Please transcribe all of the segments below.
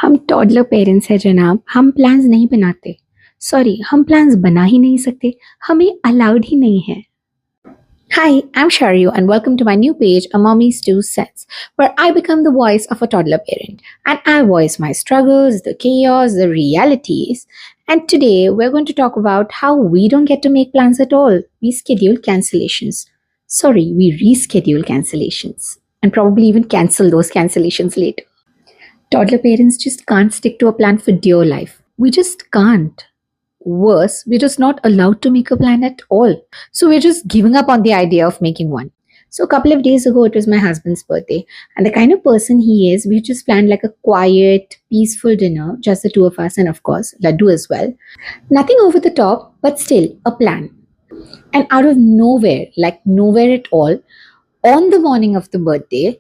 हम toddler parents हैं जनाब, हम प्लान्स नहीं बनाते। सॉरी, हम प्लान्स बना ही नहीं सकते, हमें अलाउड ही नहीं है। Hi, I'm Sharyu, and welcome to my new page, A Mommy's Two Cents, where I become the voice of a toddler parent and I voice my struggles, the chaos, the realities. And today we're going to talk about how we don't get to make plans at all. We schedule cancellations. Sorry, we reschedule cancellations and probably even cancel those cancellations later. Toddler parents just can't stick to a plan for dear life. We just can't. Worse, we're just not allowed to make a plan at all. So we're just giving up on the idea of making one. So a couple of days ago, it was my husband's birthday, and the kind of person he is, we just planned like a quiet, peaceful dinner, just the two of us, and of course, Laddoo as well. Nothing over the top, but still a plan. And out of nowhere, like nowhere at all, on the morning of the birthday,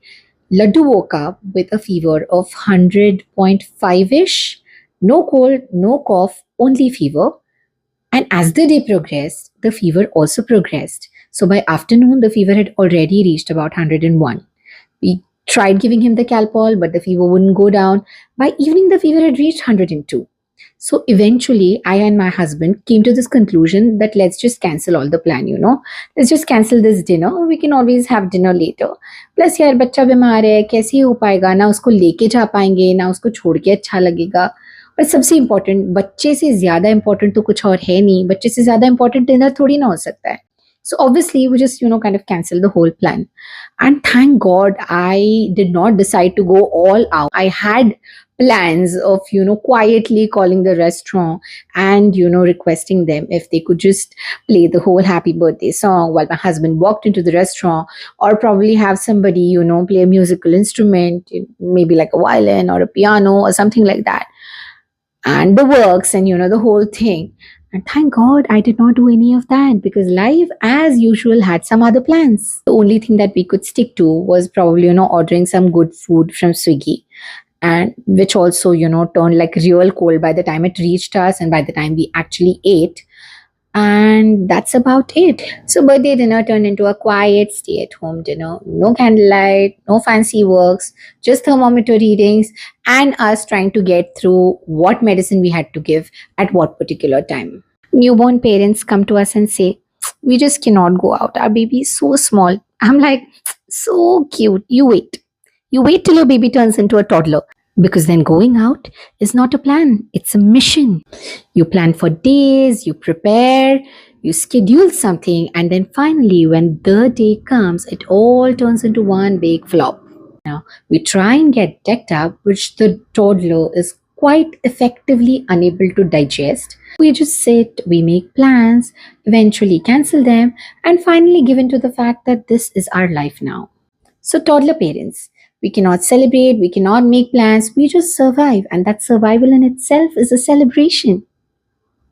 Laddu woke up with a fever of 100.5 ish. No cold, no cough, only fever. And as the day progressed, the fever also progressed. So by afternoon, the fever had already reached about 101. We tried giving him the Calpol, but the fever wouldn't go down. By evening, the fever had reached 102. So eventually, I and my husband came to this conclusion that let's just cancel all the plan. Let's just cancel this dinner. We can always have dinner later. Plus यार बच्चा बीमार है, कैसे ही हो पाएगा, ना उसको लेके जा पाएंगे, ना उसको छोड़ के अच्छा लगेगा। और सबसे इम्पोर्टेंट, बच्चे से ज़्यादा इम्पोर्टेंट तो कुछ और है नहीं, बच्चे से ज़्यादा इम्पोर्टेंट डिनर थोड़ी ना हो सकता है। So obviously we just kind of cancel the whole plan. And thank God I did not decide to go all out. I had plans of quietly calling the restaurant and requesting them if they could just play the whole happy birthday song while my husband walked into the restaurant, or probably have somebody play a musical instrument, maybe like a violin or a piano or something like that, and the works and the whole thing. And thank God I did not do any of that, because life, as usual, had some other plans. The only thing that we could stick to was probably, ordering some good food from Swiggy, and which also, turned like real cold by the time it reached us and by the time we actually ate. And that's about it. So birthday dinner turned into a quiet stay at home dinner. No candlelight, no fancy works, just thermometer readings and us trying to get through what medicine we had to give at what particular time. Newborn parents come to us and say, we just cannot go out. Our baby is so small. I'm like, so cute. You wait. You wait till your baby turns into a toddler. Because then going out is not a plan, it's a mission. You plan for days, you prepare, you schedule something, and then finally, when the day comes, it all turns into one big flop. Now, we try and get decked up, which the toddler is quite effectively unable to digest. We just sit, we make plans, eventually cancel them, and finally give in to the fact that this is our life now. So, toddler parents, we cannot celebrate, we cannot make plans, we just survive, and that survival in itself is a celebration.